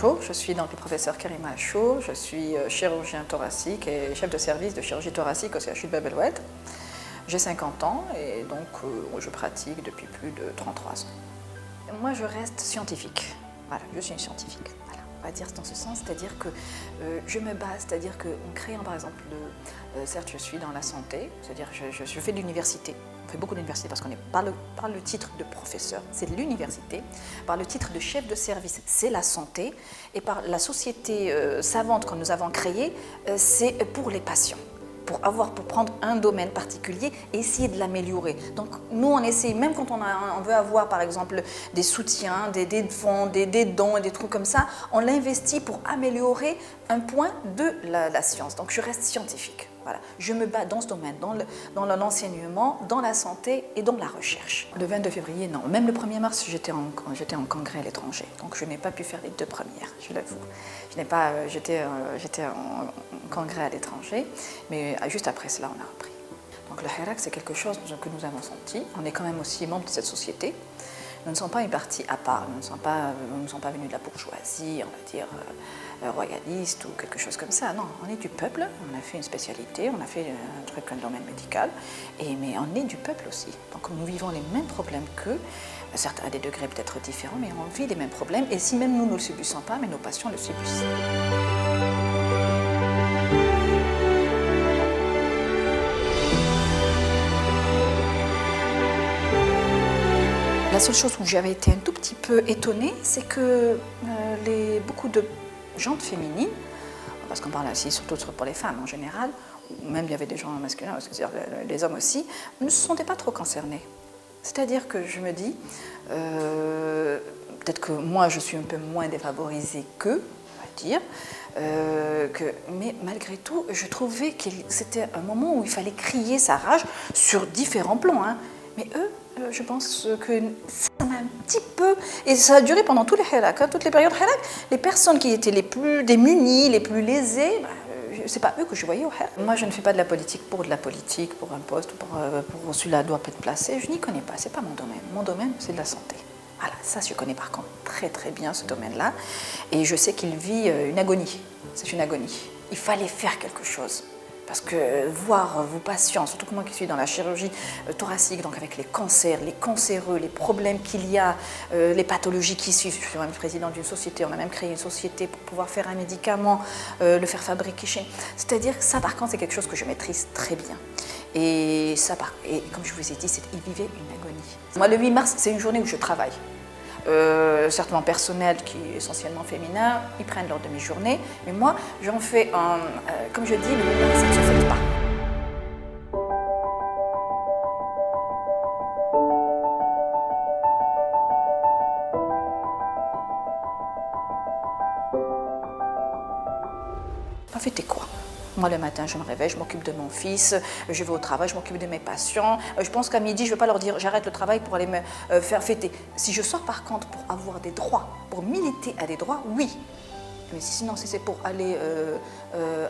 bonjour, je suis donc le professeur Karima Achour, je suis chirurgien thoracique et chef de service de chirurgie thoracique au CHU de Bab el-Oued. J'ai 50 ans et donc je pratique depuis plus de 33 ans. Moi je reste scientifique, voilà, je suis une scientifique. Voilà. On va dire dans ce sens, c'est-à-dire que je me base, c'est-à-dire qu'en créant par exemple, certes je suis dans la santé, c'est-à-dire je fais de l'université. On fait beaucoup d'universités parce qu'on n'est pas par le titre de professeur, c'est l'université, par le titre de chef de service, c'est la santé, et par la société savante que nous avons créée, c'est pour les patients. Pour prendre un domaine particulier et essayer de l'améliorer. Donc nous on essaie, même quand on veut avoir par exemple des soutiens, des fonds, des dons et des trucs comme ça, on l'investit pour améliorer un point de la science. Donc je reste scientifique. Voilà. Je me bats dans ce domaine, dans l'enseignement, dans la santé et dans la recherche. Le 22 février, non. Même le 1er mars, j'étais en congrès à l'étranger. Donc je n'ai pas pu faire les deux premières, je l'avoue. J'étais en congrès à l'étranger, mais juste après cela, on a repris. Donc le Hirak, c'est quelque chose que nous avons senti. On est quand même aussi membre de cette société. Nous ne sommes pas une partie à part, nous ne sommes pas venus de la bourgeoisie, on va dire, royaliste ou quelque chose comme ça. Non, on est du peuple, on a fait une spécialité, on a fait un truc dans le domaine médical, mais on est du peuple aussi. Donc nous vivons les mêmes problèmes qu'eux, certes à des degrés peut-être différents, mais on vit les mêmes problèmes. Et si même nous ne le subissons pas, mais nos patients le subissent. La seule chose où j'avais été un tout petit peu étonnée, c'est que beaucoup de jantes féminines, parce qu'on parle aussi surtout pour les femmes en général, ou même il y avait des gens masculins, c'est-à-dire les hommes aussi, ne se sentaient pas trop concernés. C'est-à-dire que je me dis, peut-être que moi je suis un peu moins défavorisée qu'eux, on va dire, mais malgré tout, je trouvais que c'était un moment où il fallait crier sa rage sur différents plans. Hein. Mais eux, je pense que ça m'a un petit peu, et ça a duré pendant tous les hirak, toutes les périodes hirak, les personnes qui étaient les plus démunies, les plus lésées, c'est pas eux que je voyais au hirak. Moi, je ne fais pas de la politique, pour un poste, pour celui-là doit être placé, je n'y connais pas, c'est pas mon domaine. Mon domaine, c'est de la santé. Voilà, ça je connais par contre très très bien ce domaine-là, et je sais qu'il vit une agonie, c'est une agonie. Il fallait faire quelque chose. Parce que voir vos patients, surtout que moi qui suis dans la chirurgie thoracique, donc avec les cancers, les cancéreux, les problèmes qu'il y a, les pathologies qui suivent. Je suis même présidente d'une société, on a même créé une société pour pouvoir faire un médicament, le faire fabriquer chez. C'est-à-dire que ça par contre c'est quelque chose que je maîtrise très bien. Et comme je vous ai dit, il vivait une agonie. Moi le 8 mars, c'est une journée où je travaille. Certainement personnel qui est essentiellement féminin, ils prennent leur demi-journée, mais moi j'en fais comme je dis, le 8 mars ça ne se fait pas. Pas fêter quoi? Moi, le matin, je me réveille, je m'occupe de mon fils, je vais au travail, je m'occupe de mes patients. Je pense qu'à midi, je ne vais pas leur dire j'arrête le travail pour aller me faire fêter. Si je sors par contre pour avoir des droits, pour militer à des droits, oui. Mais sinon, si c'est pour aller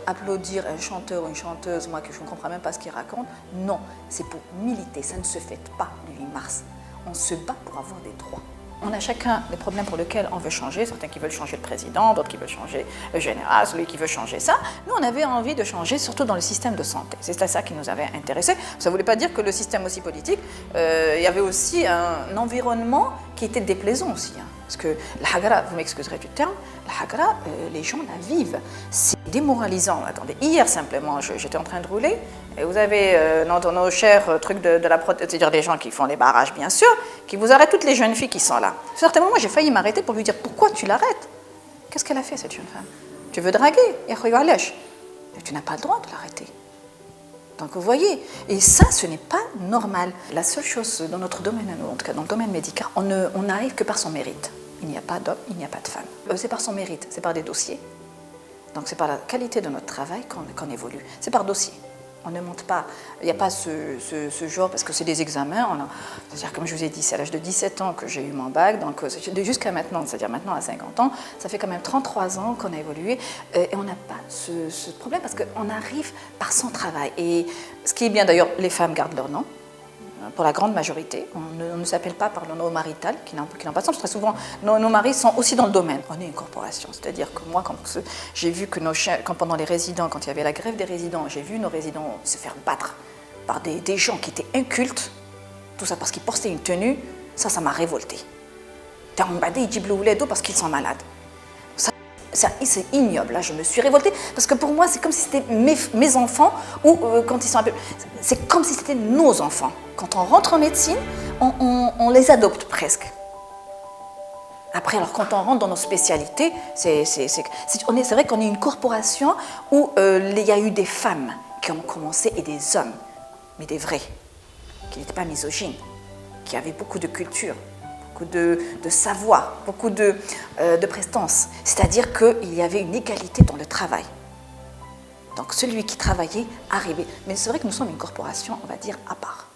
applaudir un chanteur ou une chanteuse, moi que je ne comprends même pas ce qu'il raconte, non, c'est pour militer. Ça ne se fête pas le 8 mars. On se bat pour avoir des droits. On a chacun les problèmes pour lesquels on veut changer, certains qui veulent changer le président, d'autres qui veulent changer le général, celui qui veut changer ça. Nous, on avait envie de changer, surtout dans le système de santé. C'était ça qui nous avait intéressés. Ça ne voulait pas dire que le système aussi politique, il y avait aussi un environnement qui était déplaisant aussi. Hein. Parce que la hagra, vous m'excuserez du terme, la hagra, les gens la vivent. C'est démoralisant. Attendez, hier simplement, j'étais en train de rouler, et vous avez dans nos chers trucs de la protection, c'est-à-dire des gens qui font les barrages, bien sûr, qui vous arrêtent toutes les jeunes filles qui sont là. À un certain moment, j'ai failli m'arrêter pour lui dire pourquoi tu l'arrêtes. Qu'est-ce qu'elle a fait, cette jeune femme? Tu veux draguer? Tu n'as pas le droit de l'arrêter. Donc vous voyez, et ça, ce n'est pas normal. La seule chose dans notre domaine, en tout cas dans le domaine médical, on n'arrive que par son mérite. Il n'y a pas d'homme, il n'y a pas de femme. C'est par son mérite, c'est par des dossiers. Donc c'est par la qualité de notre travail qu'on évolue. C'est par dossier. On ne monte pas, il n'y a pas ce genre, parce que c'est des examens. C'est-à-dire, comme je vous ai dit, c'est à l'âge de 17 ans que j'ai eu mon bac, donc jusqu'à maintenant, c'est-à-dire maintenant à 50 ans, ça fait quand même 33 ans qu'on a évolué, et on n'a pas ce problème, parce qu'on arrive par son travail. Et ce qui est bien d'ailleurs, les femmes gardent leur nom. pour la grande majorité. On ne s'appelle pas par le nom marital, qui n'ont pas de sens. Très souvent, nos maris sont aussi dans le domaine. On est une corporation, c'est-à-dire que moi, quand j'ai vu que nos chiens, quand pendant les résidents, quand il y avait la grève des résidents, j'ai vu nos résidents se faire battre par des gens qui étaient incultes, tout ça parce qu'ils portaient une tenue, ça m'a révoltée. Parce qu'ils sont malades. C'est ignoble, là je me suis révoltée parce que pour moi c'est comme si c'était mes enfants ou quand ils sont un peu... C'est comme si c'était nos enfants. Quand on rentre en médecine, on les adopte presque. Après, alors quand on rentre dans nos spécialités, c'est vrai qu'on est une corporation où il y a eu des femmes qui ont commencé et des hommes, mais des vrais, qui n'étaient pas misogynes, qui avaient beaucoup de culture, de savoir, beaucoup de prestance. C'est-à-dire qu'il y avait une égalité dans le travail. Donc celui qui travaillait arrivait. Mais c'est vrai que nous sommes une corporation, on va dire, à part.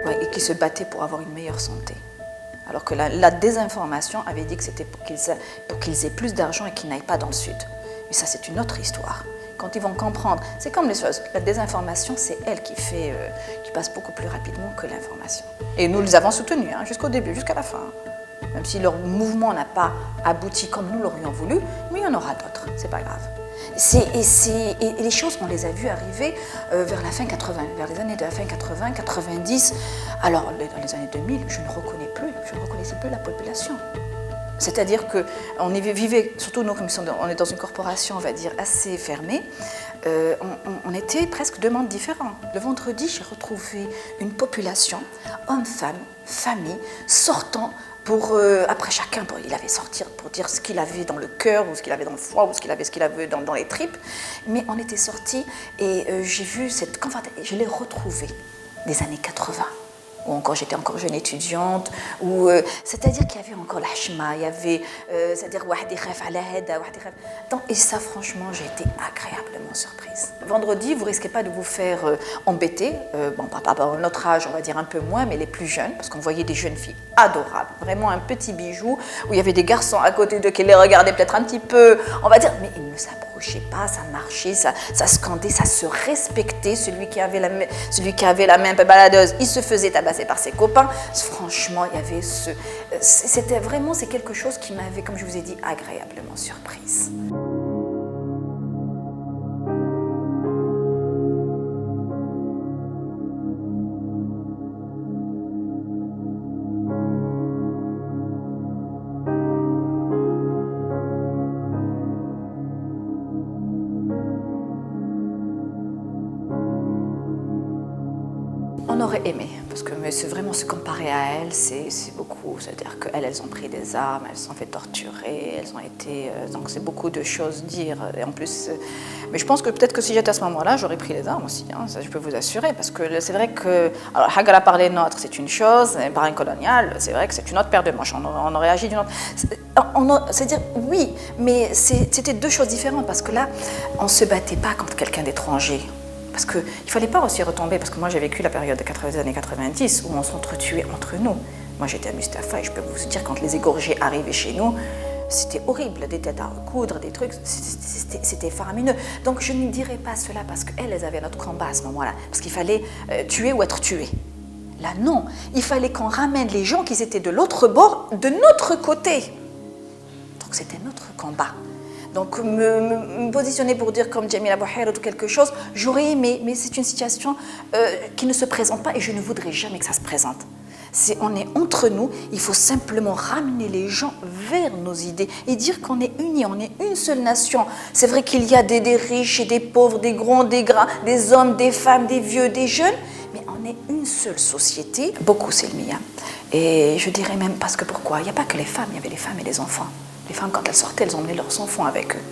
Ouais, et qui se battait pour avoir une meilleure santé. Alors que la désinformation avait dit que c'était pour qu'ils aient plus d'argent et qu'ils n'aillent pas dans le sud. Mais ça, c'est une autre histoire. Quand ils vont comprendre, c'est comme les choses. La désinformation, c'est elle qui passe beaucoup plus rapidement que l'information. Et nous les avons soutenus jusqu'au début, jusqu'à la fin. Même si leur mouvement n'a pas abouti comme nous l'aurions voulu, mais il y en aura d'autres, c'est pas grave. Et les choses, on les a vues arriver vers la fin 80, vers les années de la fin 80, 90. Alors, dans les années 2000, je ne reconnaissais plus la population. C'est-à-dire qu'on vivait, surtout nous, comme on est dans une corporation, on va dire, assez fermée, on était presque deux mondes différents. Le vendredi, j'ai retrouvé une population, hommes, femmes, familles, sortant pour, après chacun, il avait sortir pour dire ce qu'il avait dans le cœur, ou ce qu'il avait dans le foie, ou ce qu'il avait dans les tripes. Mais on était sortis et j'ai vu cette confortabilité, je l'ai retrouvée des années 80. Ou encore j'étais encore jeune étudiante, c'est-à-dire qu'il y avait encore l'hashma, il y avait, c'est-à-dire et ça franchement j'ai été agréablement surprise. Vendredi, vous risquez pas de vous faire embêter, bon par rapport à notre âge on va dire un peu moins, mais les plus jeunes, parce qu'on voyait des jeunes filles adorables, vraiment un petit bijou, où il y avait des garçons à côté d'eux qui les regardaient peut-être un petit peu, on va dire, mais ils ne s'approchaient pas, ça marchait, ça scandait, ça se respectait, celui qui avait la main un peu baladeuse, il se faisait tabasser par ses copains. Franchement, il y avait c'était vraiment, c'est quelque chose qui m'avait, comme je vous ai dit, agréablement surprise. On aurait aimé, parce que c'est vraiment se comparer à elles, c'est beaucoup. C'est-à-dire qu'elles ont pris des armes, elles se sont fait torturer, elles ont été... donc c'est beaucoup de choses dire. Et en plus, mais je pense que peut-être que si j'étais à ce moment-là, j'aurais pris les armes aussi, ça je peux vous assurer. Parce que c'est vrai que... Alors, Hagara parler nôtre, c'est une chose, et parrain colonial, c'est vrai que c'est une autre paire de manches. On aurait agi d'une autre... C'est-à-dire, oui, mais c'était deux choses différentes, parce que là, on ne se battait pas contre quelqu'un d'étranger. Parce qu'il ne fallait pas aussi retomber, parce que moi j'ai vécu la période des années 90 où on s'entretuait entre nous. Moi j'étais à Mustapha et je peux vous dire, quand les égorgés arrivaient chez nous, c'était horrible, des têtes à recoudre, des trucs, c'était faramineux. Donc je ne dirais pas cela parce qu'elles avaient notre combat à ce moment-là, parce qu'il fallait tuer ou être tué. Là non, il fallait qu'on ramène les gens qui étaient de l'autre bord, de notre côté. Donc c'était notre combat. Donc me positionner pour dire comme Jamila Bouher ou quelque chose, j'aurais aimé, mais c'est une situation qui ne se présente pas et je ne voudrais jamais que ça se présente. On est entre nous, il faut simplement ramener les gens vers nos idées et dire qu'on est unis, on est une seule nation. C'est vrai qu'il y a des riches et des pauvres, des grands, des gras, des hommes, des femmes, des vieux, des jeunes, mais on est une seule société. Beaucoup c'est le mien. Et je dirais même, parce que pourquoi? Il n'y a pas que les femmes, il y avait les femmes et les enfants. Les femmes, quand elles sortaient, elles emmenaient leurs enfants avec eux.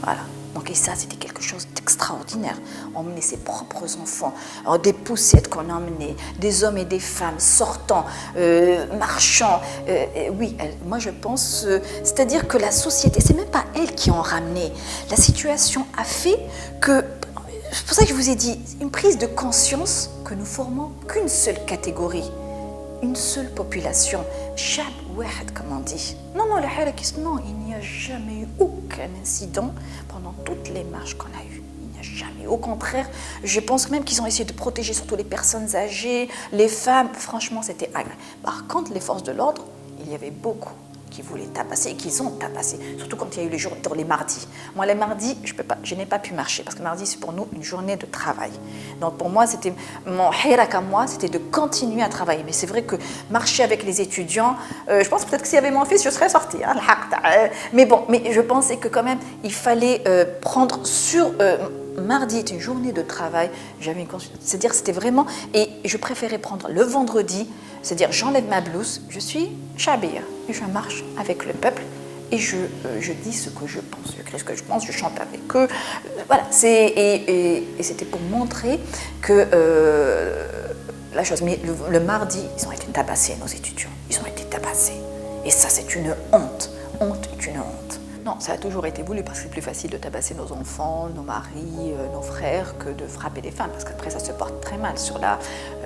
Voilà. Donc, et ça, c'était quelque chose d'extraordinaire. Emmener ses propres enfants, alors, des poussettes qu'on emmenait, des hommes et des femmes sortant, marchant. Oui, moi je pense, c'est-à-dire que la société, c'est même pas elles qui ont ramené. La situation a fait que c'est pour ça que je vous ai dit, une prise de conscience que nous formons qu'une seule catégorie, une seule population. Chab wahed, comme on dit. Non, non, il n'y a jamais eu aucun incident pendant toutes les marches qu'on a eues. Il n'y a jamais. Au contraire, je pense même qu'ils ont essayé de protéger surtout les personnes âgées, les femmes. Franchement, c'était agréable. Par contre, les forces de l'ordre, il y avait beaucoup qui voulaient tabasser et qu'ils ont tabassé, surtout quand il y a eu les jours, les mardis. Moi, les mardis, je n'ai pas pu marcher parce que mardi, c'est pour nous une journée de travail. Donc pour moi, c'était mon hirak à moi, c'était de continuer à travailler. Mais c'est vrai que marcher avec les étudiants, je pense peut-être que s'il y avait mon fils, je serais sortie. Hein, mais bon, mais je pensais que quand même, il fallait prendre sur... mardi est une journée de travail, j'avais une conscience, c'est-à-dire c'était vraiment, et je préférais prendre le vendredi, c'est-à-dire j'enlève ma blouse, je suis chabia, et je marche avec le peuple, et je dis ce que je pense, je crie ce que je pense, je chante avec eux, voilà, et c'était pour montrer que la chose, mais le mardi, ils ont été tabassés, nos étudiants, ils ont été tabassés, et ça c'est une honte est une honte. Non, ça a toujours été voulu parce que c'est plus facile de tabasser nos enfants, nos maris, nos frères que de frapper les femmes parce qu'après ça se porte très mal sur la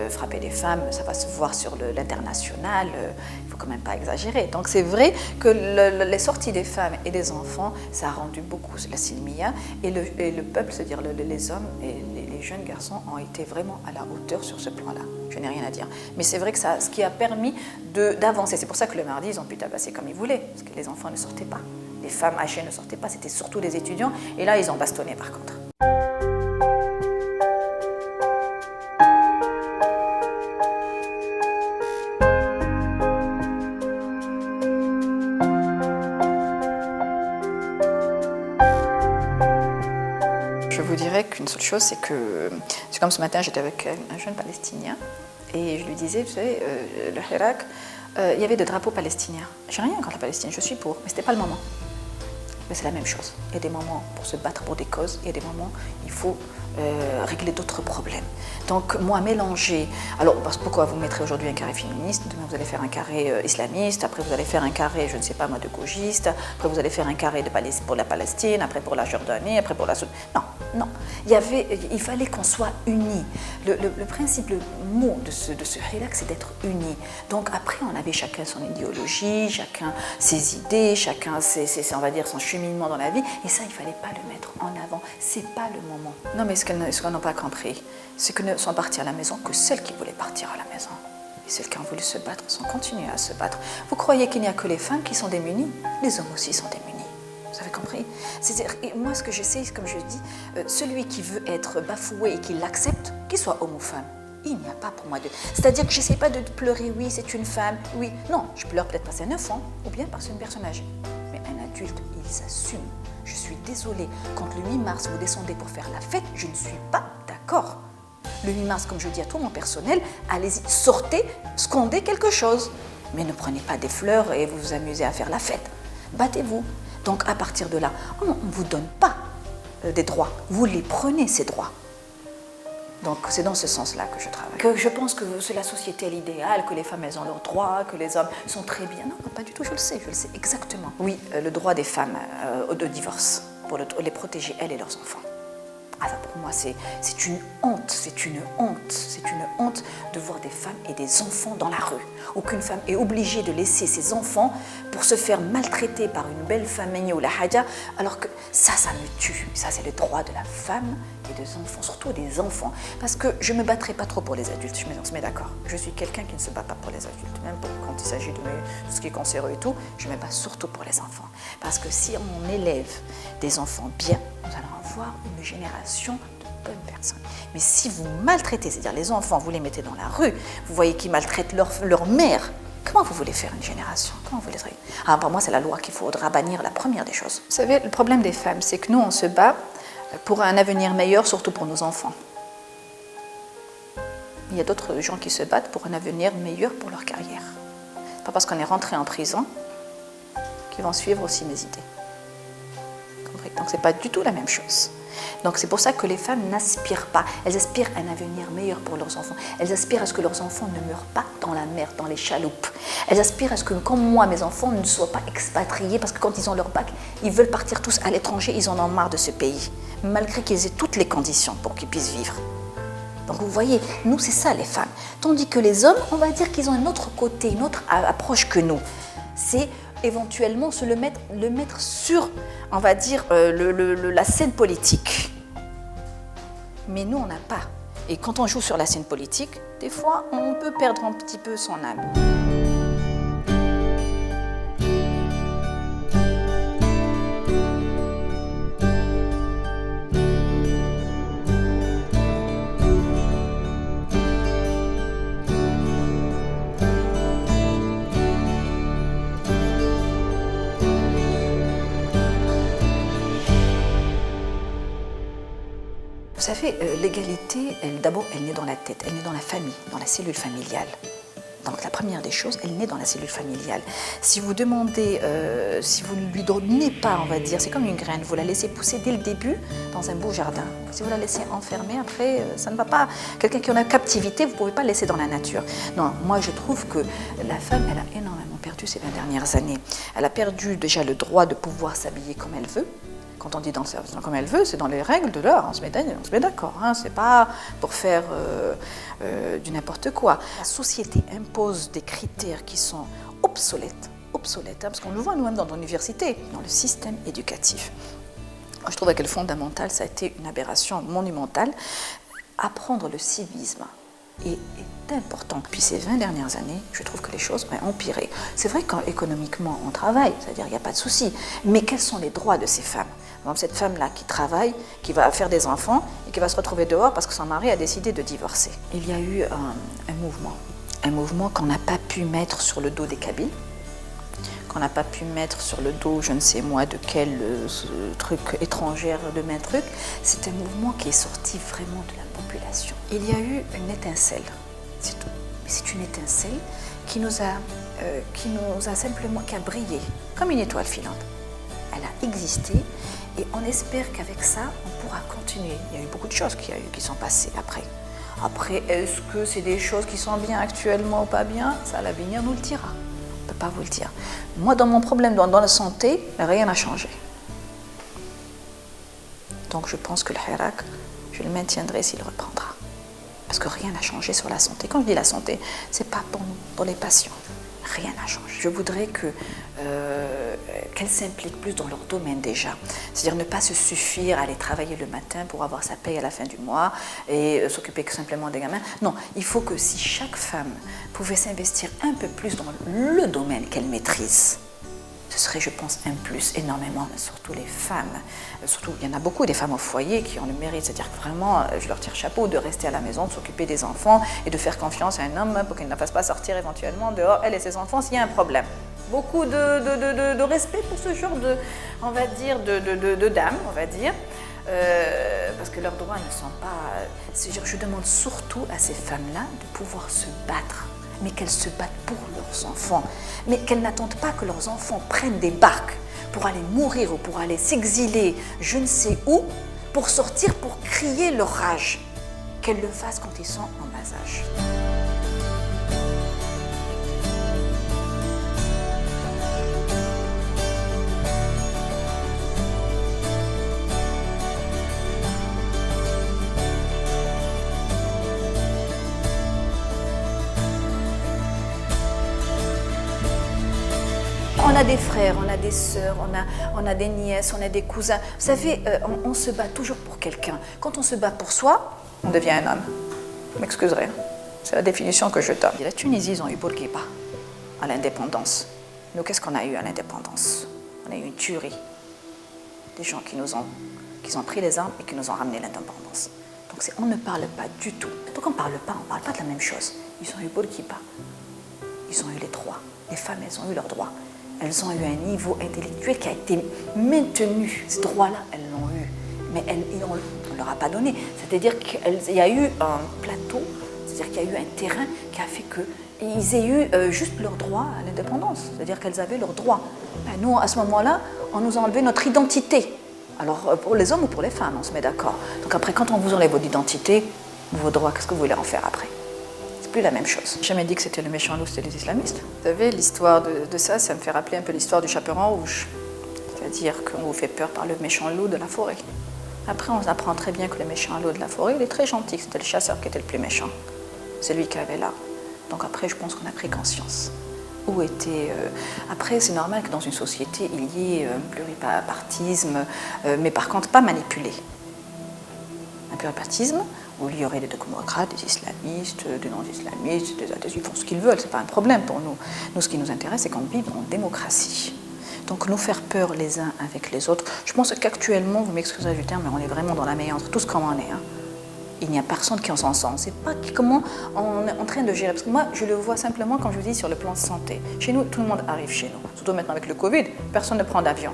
frapper les femmes, ça va se voir sur l'international, il ne faut quand même pas exagérer. Donc c'est vrai que les sorties des femmes et des enfants, ça a rendu beaucoup la silmiya et le peuple, c'est-à-dire les hommes et les jeunes garçons ont été vraiment à la hauteur sur ce plan-là. Je n'ai rien à dire. Mais c'est vrai que ça, ce qui a permis d'avancer, c'est pour ça que le mardi, ils ont pu tabasser comme ils voulaient, parce que les enfants ne sortaient pas. Les femmes âgées ne sortaient pas, c'était surtout les étudiants. Et là, ils ont bastonné par contre. Je vous dirais qu'une seule chose, c'est comme ce matin, j'étais avec un jeune Palestinien. Et je lui disais, vous savez, le Hirak, il y avait des drapeaux palestiniens. J'ai rien contre la Palestine, je suis pour, mais ce n'était pas le moment. Mais c'est la même chose. Il y a des moments pour se battre pour des causes, il y a des moments il faut régler d'autres problèmes. Donc moi, mélanger... Alors pourquoi vous mettrez aujourd'hui un carré féministe, demain vous allez faire un carré islamiste, après vous allez faire un carré, je ne sais pas moi, de gauchiste, après vous allez faire un carré pour la Palestine, après pour la Jordanie, après pour la... Non, non. Il fallait qu'on soit unis. Le principe, le mot de ce hirak, c'est d'être unis. Donc après, on avait chacun son idéologie, chacun ses idées, chacun on va dire, son cheminement dans la vie, et ça, il ne fallait pas le mettre en avant. C'est pas le moment. Non, mais ce qu'on n'a pas compris, c'est que ne sont partis à la maison que celles qui voulaient partir à la maison. Et celles qui ont voulu se battre sont continuées à se battre. Vous croyez qu'il n'y a que les femmes qui sont démunies? Les hommes aussi sont démunis. Vous avez compris? C'est-à-dire, moi, ce que j'essaie, comme je dis, celui qui veut être bafoué et qui l'accepte, qu'il soit homme ou femme, il n'y a pas pour moi de... C'est-à-dire que je n'essaie pas de pleurer, oui, c'est une femme, oui. Non, je pleure peut-être parce que c'est un enfant ou bien parce que c'est une personne âgée. Mais un adulte, il s'assume. Je suis désolée, quand le 8 mars, vous descendez pour faire la fête, je ne suis pas d'accord. Le 8 mars, comme je dis à tout mon personnel, allez-y, sortez, scandez quelque chose. Mais ne prenez pas des fleurs et vous vous amusez à faire la fête. Battez-vous. Donc à partir de là, on ne vous donne pas des droits, vous les prenez ces droits. Donc c'est dans ce sens-là que je travaille. Que je pense que c'est la société l'idéal, que les femmes elles ont leurs droits, que les hommes sont très bien. Non, pas du tout, je le sais exactement. Oui, le droit des femmes de divorce, pour les protéger elles et leurs enfants. Ah, ça, pour moi, c'est une honte, c'est une honte de voir des femmes et des enfants dans la rue. Aucune femme est obligée de laisser ses enfants pour se faire maltraiter par une belle famille ou la haja, alors que ça me tue. Ça, c'est le droit de la femme et des enfants, surtout des enfants. Parce que je ne me battrai pas trop pour les adultes, on se met d'accord. Je suis quelqu'un qui ne se bat pas pour les adultes, même quand il s'agit de tout ce qui est cancéreux et tout, je me bats surtout pour les enfants. Parce que si on élève des enfants bien, nous allons avoir une génération de bonnes personnes. Mais si vous maltraitez, c'est-à-dire les enfants, vous les mettez dans la rue, vous voyez qu'ils maltraitent leur mère, comment vous voulez faire une génération? Comment vous voulez... Ah, pour moi, c'est la loi qu'il faudra bannir, la première des choses. Vous savez, le problème des femmes, c'est que nous, on se bat pour un avenir meilleur, surtout pour nos enfants. Il y a d'autres gens qui se battent pour un avenir meilleur pour leur carrière. C'est pas parce qu'on est rentré en prison qu'ils vont suivre aussi mes idées. Donc c'est pas du tout la même chose. Donc c'est pour ça que les femmes n'aspirent pas. Elles aspirent à un avenir meilleur pour leurs enfants. Elles aspirent à ce que leurs enfants ne meurent pas dans la mer, dans les chaloupes. Elles aspirent à ce que, comme moi, mes enfants ne soient pas expatriés, parce que quand ils ont leur bac, ils veulent partir tous à l'étranger, ils en ont marre de ce pays, malgré qu'ils aient toutes les conditions pour qu'ils puissent vivre. Donc vous voyez, nous c'est ça les femmes. Tandis que les hommes, on va dire qu'ils ont un autre côté, une autre approche que nous. C'est éventuellement le mettre sur, on va dire, la scène politique. Mais nous, on n'a pas. Et quand on joue sur la scène politique, des fois, on peut perdre un petit peu son âme. Vous savez, l'égalité, d'abord, elle naît dans la tête, elle naît dans la famille, dans la cellule familiale. Donc la première des choses, elle naît dans la cellule familiale. Si vous demandez, si vous ne lui donnez pas, on va dire, c'est comme une graine, vous la laissez pousser dès le début dans un beau jardin. Si vous la laissez enfermer, après, ça ne va pas. Quelqu'un qui en a captivité, vous ne pouvez pas le laisser dans la nature. Non, moi je trouve que la femme, elle a énormément perdu ces 20 dernières années. Elle a perdu déjà le droit de pouvoir s'habiller comme elle veut. Quand on dit danser comme elle veut, c'est dans les règles de l'art, on se met d'accord, hein, c'est pas pour faire du n'importe quoi. La société impose des critères qui sont obsolètes, hein, parce qu'on le voit nous-mêmes dans l'université, dans le système éducatif. Moi, je trouve que le fondamental, ça a été une aberration monumentale. Apprendre le civisme est important. Puis ces 20 dernières années, je trouve que les choses ont empiré. C'est vrai qu'économiquement, on travaille, c'est-à-dire il n'y a pas de souci, mais quels sont les droits de ces femmes ? Donc cette femme-là qui travaille, qui va faire des enfants et qui va se retrouver dehors parce que son mari a décidé de divorcer. Il y a eu un mouvement qu'on n'a pas pu mettre sur le dos des Kabyles, qu'on n'a pas pu mettre sur le dos, je ne sais moi, de quel truc étrangère, de main truc. C'est un mouvement qui est sorti vraiment de la population. Il y a eu une étincelle, c'est tout. Mais c'est une étincelle qui nous a simplement, qui a brillé, comme une étoile filante. Elle a existé et on espère qu'avec ça, on pourra continuer. Il y a eu beaucoup de choses qui sont passées après. Après, est-ce que c'est des choses qui sont bien actuellement ou pas bien? Ça, l'avenir nous le dira. On ne peut pas vous le dire. Moi, dans mon problème, dans la santé, rien n'a changé. Donc, je pense que le hirak, je le maintiendrai s'il reprendra. Parce que rien n'a changé sur la santé. Quand je dis la santé, ce n'est pas pour nous, pour les patients. Rien n'a changé. Je voudrais qu'elles s'impliquent plus dans leur domaine déjà. C'est-à-dire ne pas se suffire à aller travailler le matin pour avoir sa paye à la fin du mois et s'occuper que simplement des gamins. Non, il faut que si chaque femme pouvait s'investir un peu plus dans le domaine qu'elle maîtrise, ce serait, je pense, un plus énormément, surtout les femmes. Surtout, il y en a beaucoup des femmes au foyer qui ont le mérite, c'est-à-dire que vraiment, je leur tire chapeau de rester à la maison, de s'occuper des enfants et de faire confiance à un homme pour qu'il ne la fasse pas sortir éventuellement dehors, elle et ses enfants, s'il y a un problème. Beaucoup de respect pour ce genre de, on va dire, de dames, on va dire, parce que leurs droits ne sont pas... Je demande surtout à ces femmes-là de pouvoir se battre, mais qu'elles se battent pour leurs enfants, mais qu'elles n'attendent pas que leurs enfants prennent des barques pour aller mourir ou pour aller s'exiler je ne sais où, pour sortir, pour crier leur rage, qu'elles le fassent quand ils sont en bas âge. On a des frères, on a des sœurs, on a des nièces, on a des cousins. Vous savez, on se bat toujours pour quelqu'un. Quand on se bat pour soi, on devient un homme. Vous m'excuserez, c'est la définition que je donne. La Tunisie, ils ont eu Bourguiba à l'indépendance. Nous, qu'est-ce qu'on a eu à l'indépendance? On a eu une tuerie. Des gens qui ont pris les armes et qui nous ont ramené l'indépendance. Donc on ne parle pas du tout. Donc on ne parle pas de la même chose. Ils ont eu Bourguiba. Ils ont eu les droits. Les femmes, elles ont eu leurs droits. Elles ont eu un niveau intellectuel qui a été maintenu. Ces droits-là, elles l'ont eu. Mais on ne leur a pas donné. C'est-à-dire qu'il y a eu un plateau, c'est-à-dire qu'il y a eu un terrain qui a fait qu'ils aient eu juste leurs droits à l'indépendance. C'est-à-dire qu'elles avaient leurs droits. Ben nous, à ce moment-là, on nous a enlevé notre identité. Alors, pour les hommes ou pour les femmes, on se met d'accord. Donc après, quand on vous enlève votre identité, vos droits, qu'est-ce que vous voulez en faire après? C'est plus la même chose. J'ai jamais dit que c'était le méchant loup, c'était les islamistes. Vous savez, l'histoire de ça me fait rappeler un peu l'histoire du chaperon rouge. C'est-à-dire qu'on vous fait peur par le méchant loup de la forêt. Après, on apprend très bien que le méchant loup de la forêt, il est très gentil, c'était le chasseur qui était le plus méchant. C'est lui qui avait l'arme. Donc après, je pense qu'on a pris conscience. Où était... Après, c'est normal que dans une société, il y ait un pluripartisme, mais par contre, pas manipulé. Un pluripartisme où il y aurait des démocrates, des islamistes, des non-islamistes, des athées, ils font ce qu'ils veulent, c'est pas un problème pour nous. Nous, ce qui nous intéresse, c'est qu'on vive en démocratie. Donc nous faire peur les uns avec les autres, je pense qu'actuellement, vous m'excuserez du terme, mais on est vraiment dans la méandre, tous comme on est. Hein. Il n'y a personne qui en s'en sort. On ne sait pas comment on est en train de gérer. Parce que moi, je le vois simplement, comme je vous dis, sur le plan de santé. Chez nous, tout le monde arrive chez nous. Surtout maintenant avec le Covid, personne ne prend d'avion.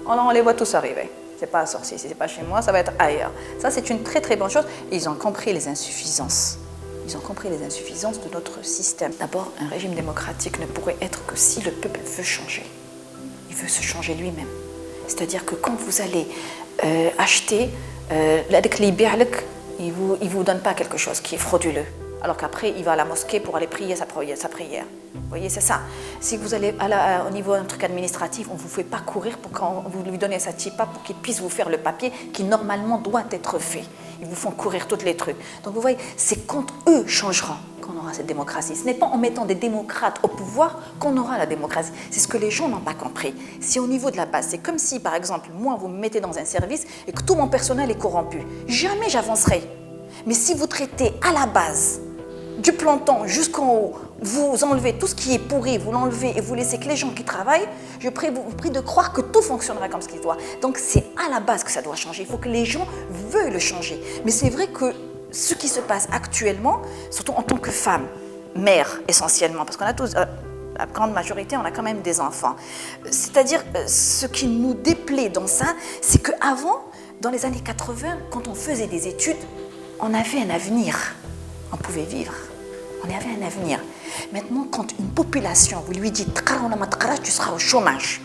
On les voit tous arriver. C'est pas à Sorcier, si c'est pas chez moi, ça va être ailleurs. Ça, c'est une très très bonne chose. Et ils ont compris les insuffisances. Ils ont compris les insuffisances de notre système. D'abord, un régime démocratique ne pourrait être que si le peuple veut changer. Il veut se changer lui-même. C'est-à-dire que quand vous allez acheter, il ne vous donne pas quelque chose qui est frauduleux. Alors qu'après, il va à la mosquée pour aller prier sa prière. Vous voyez, c'est ça. Si vous allez au niveau d'un truc administratif, on ne vous fait pas courir pour quand vous lui donnez sa tipa pour qu'il puisse vous faire le papier qui normalement doit être fait. Ils vous font courir tous les trucs. Donc vous voyez, c'est quand eux changeront qu'on aura cette démocratie. Ce n'est pas en mettant des démocrates au pouvoir qu'on aura la démocratie. C'est ce que les gens n'ont pas compris. Si au niveau de la base, c'est comme si, par exemple, moi, vous me mettez dans un service et que tout mon personnel est corrompu. Jamais j'avancerai. Mais si vous traitez à la base, du planton jusqu'en haut, vous enlevez tout ce qui est pourri, vous l'enlevez et vous laissez que les gens qui travaillent, je vous prie de croire que tout fonctionnera comme ce qu'il doit. Donc c'est à la base que ça doit changer. Il faut que les gens veuillent le changer. Mais c'est vrai que ce qui se passe actuellement, surtout en tant que femme, mère essentiellement, parce qu'on a tous, la grande majorité, on a quand même des enfants. C'est-à-dire, ce qui nous déplaît dans ça, c'est qu'avant, dans les années 80, quand on faisait des études, on avait un avenir. On pouvait vivre. On avait un avenir. Maintenant, quand une population, vous lui dites « tu seras au chômage ».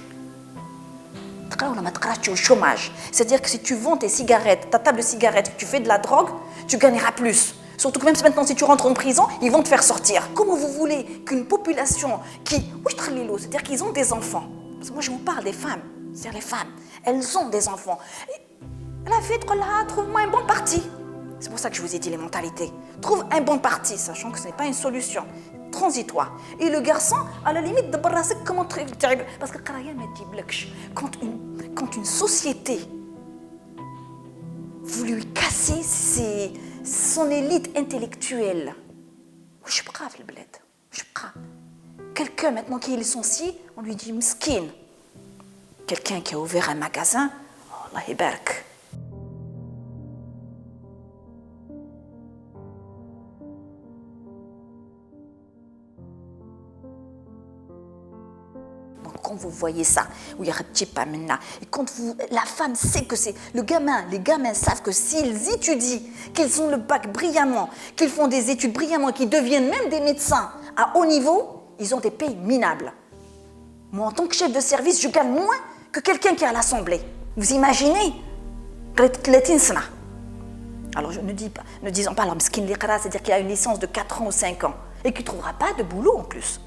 Tu es au chômage. C'est-à-dire que si tu vends tes cigarettes, ta table de cigarettes, tu fais de la drogue, tu gagneras plus. Surtout que même maintenant, si tu rentres en prison, ils vont te faire sortir. Comment vous voulez qu'une population qui... C'est-à-dire qu'ils ont des enfants. Parce que moi, je vous parle des femmes. C'est-à-dire les femmes. Elles ont des enfants. Et la fille, trouve-moi un bon parti. C'est pour ça que je vous ai dit les mentalités. Trouve un bon parti, sachant que ce n'est pas une solution transitoire. Et le garçon, à la limite, de comment terrible. Parce que quand une société, vous lui cassez son élite intellectuelle, je suis brave le bled. Je suis brave. Quelqu'un maintenant qui est licencié, on lui dit mskin. Quelqu'un qui a ouvert un magasin, Allah yabarak. Quand vous voyez ça, où il y a et quand la femme sait que c'est les gamins savent que s'ils étudient, qu'ils ont le bac brillamment, qu'ils font des études brillamment, qu'ils deviennent même des médecins à haut niveau, ils ont des pays minables. Moi, en tant que chef de service, je gagne moins que quelqu'un qui est à l'Assemblée. Vous imaginez? Alors, je ne disons pas, c'est-à-dire qu'il a une licence de 4 ans ou 5 ans et qu'il ne trouvera pas de boulot en plus.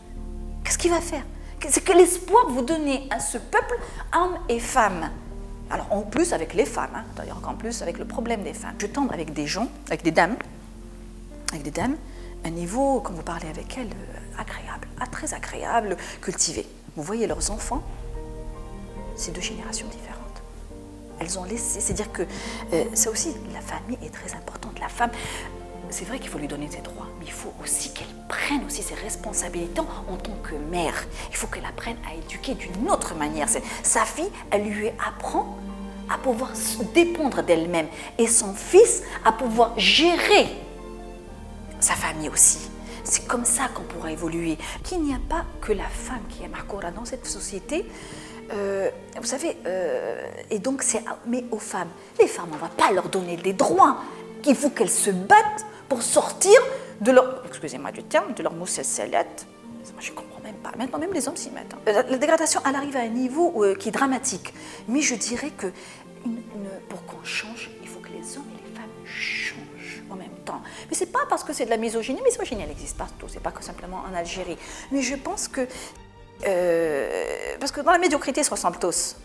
Qu'est-ce qu'il va faire? C'est que l'espoir vous donnez à ce peuple, hommes et femmes. Alors en plus avec les femmes, d'ailleurs en plus avec le problème des femmes. Je tends avec des gens, avec des dames, un niveau, quand vous parlez avec elles, agréable, très agréable, cultivé. Vous voyez leurs enfants, c'est 2 générations différentes. Elles ont laissé, c'est-à-dire que ça aussi, la famille est très importante. La femme, c'est vrai qu'il faut lui donner ses droits, mais il faut aussi qu'elle prenne aussi ses responsabilités en tant que mère. Il faut qu'elle apprenne à éduquer d'une autre manière. Sa fille, elle lui apprend à pouvoir dépendre d'elle-même et son fils à pouvoir gérer sa famille aussi. C'est comme ça qu'on pourra évoluer. Qu'il n'y a pas que la femme qui est marquora dans cette société. Vous savez, et donc mais aux femmes. Les femmes, on ne va pas leur donner des droits. Il faut qu'elles se battent pour sortir de leur, excusez-moi du terme, de leur mousselselette. Moi, je ne comprends même pas. Maintenant, même les hommes s'y mettent. La dégradation, elle arrive à un niveau qui est dramatique. Mais je dirais que pour qu'on change, il faut que les hommes et les femmes changent en même temps. temps. Mais c'est pas parce que c'est de la misogynie. La misogynie, elle existe partout, c'est pas que simplement en Algérie. Mais je pense que, parce que dans la médiocrité, ils se ressemblent tous.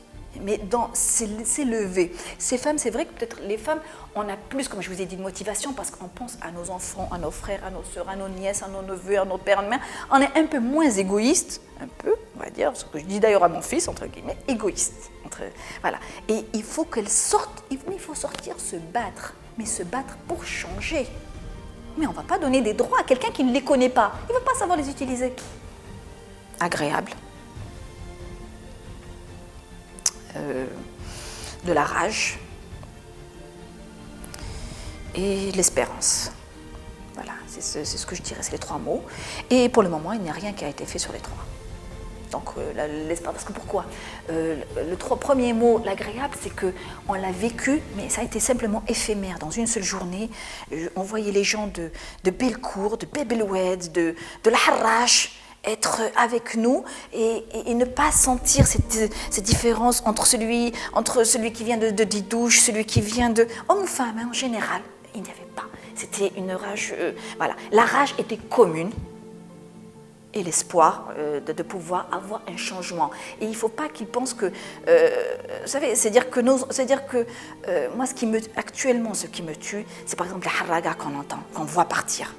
Mais dans s'élever, ces femmes, c'est vrai que peut-être les femmes, on a plus, comme je vous ai dit, de motivation parce qu'on pense à nos enfants, à nos frères, à nos sœurs, à nos nièces, à nos neveux, à nos pères, à nos mères. On est un peu moins égoïste, un peu, on va dire, ce que je dis d'ailleurs à mon fils, entre guillemets, égoïste. Voilà. Et il faut qu'elles sortent, il faut sortir, se battre, mais se battre pour changer. Mais on ne va pas donner des droits à quelqu'un qui ne les connaît pas. Il ne va pas savoir les utiliser. Agréable. De la rage et de l'espérance. Voilà, c'est ce que je dirais, c'est les 3 mots. Et pour le moment, il n'y a rien qui a été fait sur les 3. Donc l'espérance, parce que pourquoi le 3 premiers mots, l'agréable, c'est qu'on l'a vécu, mais ça a été simplement éphémère. Dans une seule journée, on voyait les gens de Bellecour, de Bebeloued, de la Harrach, être avec nous et ne pas sentir cette différence entre celui qui vient de Didouche, celui qui vient de homme ou femme, hein, en général. Il n'y avait pas. C'était une rage. Voilà. La rage était commune et l'espoir de pouvoir avoir un changement. Et il ne faut pas qu'ils pensent que. Vous savez, c'est-à-dire que moi, actuellement, ce qui me tue, c'est par exemple la haraga qu'on entend, qu'on voit partir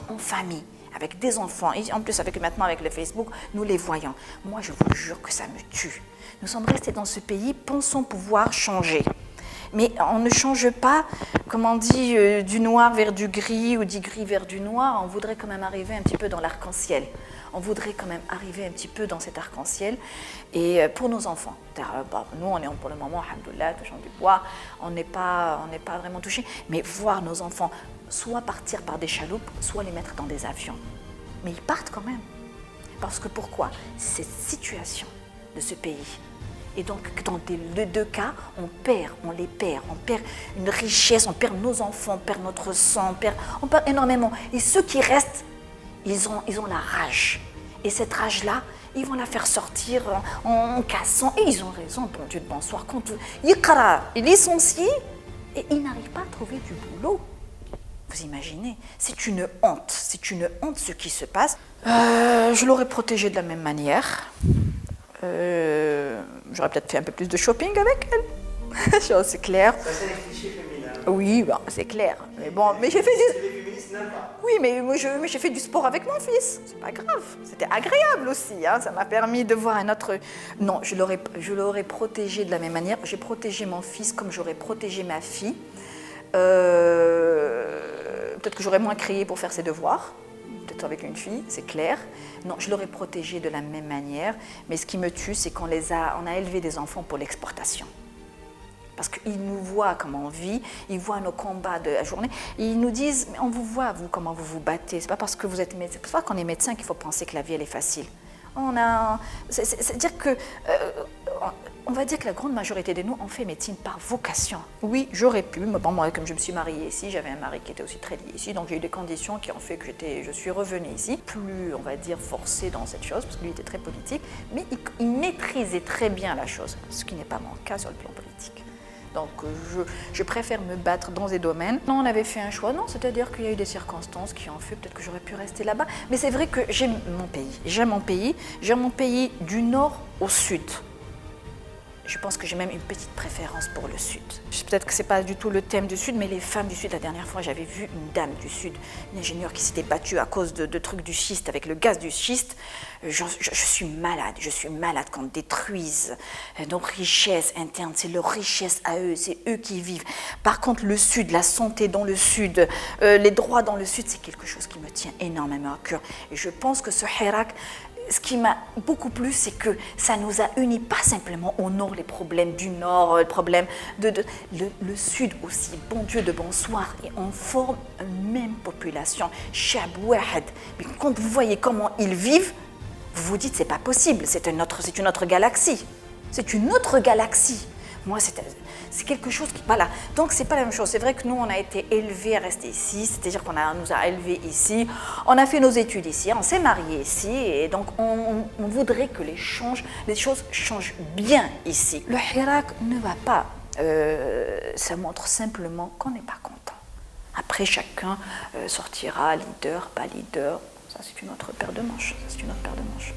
en famille, avec des enfants, et en plus maintenant avec le Facebook, nous les voyons. Moi, je vous jure que ça me tue. Nous sommes restés dans ce pays, pensons pouvoir changer. Mais on ne change pas, comme on dit, du noir vers du gris ou du gris vers du noir. On voudrait quand même arriver un petit peu dans l'arc-en-ciel. On voudrait quand même arriver un petit peu dans cet arc-en-ciel. Et pour nos enfants, nous, on est pour le moment, alhamdoulilah, touchant du bois, on n'est pas vraiment touchés. Mais voir nos enfants soit partir par des chaloupes, soit les mettre dans des avions. Mais ils partent quand même. Parce que pourquoi? Cette situation de ce pays. Et donc, dans les 2 cas, on les perd. On perd une richesse, on perd nos enfants, on perd notre sang, on perd énormément. Et ceux qui restent, ils ont la rage. Et cette rage-là, ils vont la faire sortir en cassant. Et ils ont raison, bon Dieu de bonsoir. Quand Yikara est licencié et il n'arrive pas à trouver du boulot. Vous imaginez? C'est une honte ce qui se passe. Je l'aurais protégée de la même manière. J'aurais peut-être fait un peu plus de shopping avec elle. C'est clair. Ça, c'est les clichés féminins. Oui, bon, c'est clair. Mais bon, mais j'ai fait du... Les féministes n'aiment pas. Oui, mais moi, j'ai fait du sport avec mon fils. C'est pas grave. C'était agréable aussi. Hein. Ça m'a permis de voir un autre... Non, je l'aurais protégé de la même manière. J'ai protégé mon fils comme j'aurais protégé ma fille. Peut-être que j'aurais moins crié pour faire ses devoirs. Peut-être avec une fille, c'est clair. Non, je l'aurais protégé de la même manière. Mais ce qui me tue, c'est qu'on a élevé des enfants pour l'exportation. Parce qu'ils nous voient comment on vit, ils voient nos combats de la journée, et ils nous disent, mais on vous voit, vous, comment vous vous battez. C'est pas parce que vous êtes médecin, c'est pas qu'on est médecin qu'il faut penser que la vie, elle est facile. C'est-à-dire que, on va dire que la grande majorité de nous, on fait médecine par vocation. Oui, j'aurais pu, mais bon, moi, comme je me suis mariée ici, j'avais un mari qui était aussi très lié ici, donc j'ai eu des conditions qui ont fait que je suis revenue ici, plus, on va dire, forcée dans cette chose, parce que lui était très politique, mais il maîtrisait très bien la chose, ce qui n'est pas mon cas sur le plan politique. Donc je préfère me battre dans des domaines. Non, on avait fait un choix, non, c'est-à-dire qu'il y a eu des circonstances qui ont fait peut-être que j'aurais pu rester là-bas. Mais c'est vrai que j'aime mon pays. J'aime mon pays du nord au sud. Je pense que j'ai même une petite préférence pour le Sud. Peut-être que ce n'est pas du tout le thème du Sud, mais les femmes du Sud, la dernière fois, j'avais vu une dame du Sud, une ingénieure qui s'était battue à cause de trucs du schiste, avec le gaz du schiste. Je suis malade qu'on détruise nos richesses internes. C'est leur richesse à eux, c'est eux qui vivent. Par contre, le Sud, la santé dans le Sud, les droits dans le Sud, c'est quelque chose qui me tient énormément à cœur. Et je pense que ce Hirak, ce qui m'a beaucoup plu, c'est que ça nous a unis, pas simplement au nord, les problèmes du nord, les problèmes le sud aussi, bon Dieu de bonsoir, et on forme une même population, Shab Wahed. Mais quand vous voyez comment ils vivent, vous vous dites c'est pas possible, c'est une autre galaxie. C'est une autre galaxie. Moi, c'est quelque chose qui... Voilà, donc c'est pas la même chose. C'est vrai que nous, on a été élevés à rester ici, c'est-à-dire qu'on nous a élevés ici, on a fait nos études ici, on s'est mariés ici, et donc on voudrait que les choses changent bien ici. Le Hirak ne va pas, ça montre simplement qu'on n'est pas content. Après, chacun sortira leader, pas leader. Ça, c'est une autre paire de manches. Ça, c'est une autre paire de manches.